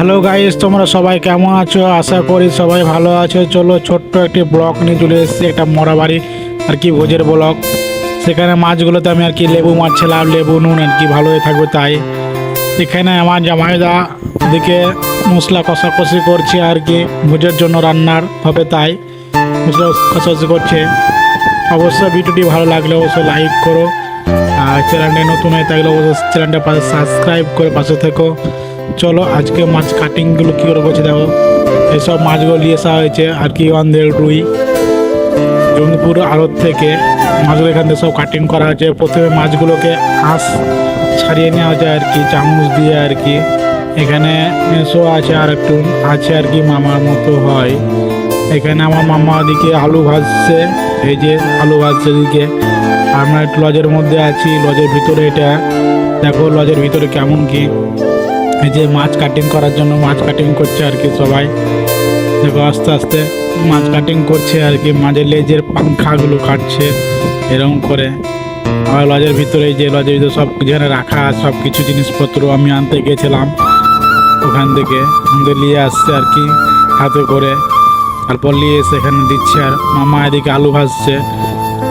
Hello guys, তোমরা সবাই কেমন আছো? আশা করি সবাই ভালো আছো। চলো ছোট্ট একটি ব্লগ নিয়ে চলে এসেছি, একটা মরাবাড়ি আর কি ভোজের ব্লগ। সেখানে মাছগুলোতে আমি আর কি লেবু মারছিলাম, লেবু নুন আর কি ভালো হয়ে থাকবে তাই। এখানে আমার জামাইদা এদিকে মশলা কষাকষি করছে আর কি, ভোজের জন্য রান্নার হবে তাই মশলা কষাকষি করছে। অবশ্যই ভিডিওটি ভালো লাগলে অবশ্যই লাইক করো, আর চ্যানেলটা নতুন হয়ে থাকলে অবশ্যই চ্যানেলটার পাশে সাবস্ক্রাইব করে পাশে থেকো। চলো আজকে মাছ কাটিংগুলো কী করে করছে দেখো। এইসব মাছগুলো নিয়ে আসা হয়েছে আর কি অন্ধের রুই জঙ্গিপুর আড়ত থেকে। মাছগুলো এখান থেকে সব কাটিং করা হয়েছে। প্রথমে মাছগুলোকে আঁশ ছাড়িয়ে নেওয়া হচ্ছে আর কি চামচ দিয়ে আর কি। এখানে মেসো আছে আর একটু আছে আর কি মামার মতো হয়। এখানে আমার মামা ওদিকে আলু ভাজছে, এই যে আলু ভাজছে এদিকে। আমরা একটু লজের মধ্যে আছি, লজের ভিতরে এটা দেখো, লজের ভিতরে কেমন কি। এই যে মাছ কাটিং করার জন্য মাছ কাটিং করছে আর কি সবাই। দেখো আস্তে আস্তে মাছ কাটিং করছে আর কি, মাঝে লেজের পাংখাগুলো কাটছে এরকম করে। আর লজের ভিতরে এই যে লজের ভিতরে সব যেখানে রাখা সব কিছু জিনিসপত্র আমি আনতে গেছিলাম, ওখান থেকে আমাদের নিয়ে আসছে আর কি হাতে করে। তারপর নিয়ে এসে এখানে দিচ্ছে, আর মামা এদিকে আলু ভাজছে।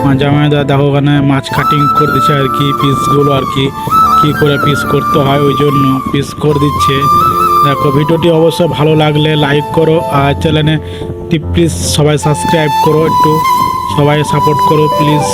আমার জামাইদা দেখো ওখানে মাছ কাটিং করে দিচ্ছে আর কি, পিসগুলো আর কি কী করে পিস করতে হয় ওই জন্য পিস করে দিচ্ছে। দেখো ভিডিওটি অবশ্যই ভালো লাগলে লাইক করো, আর চ্যানেলে প্লিজ সবাই সাবস্ক্রাইব করো, একটু সবাই সাপোর্ট করো প্লিজ।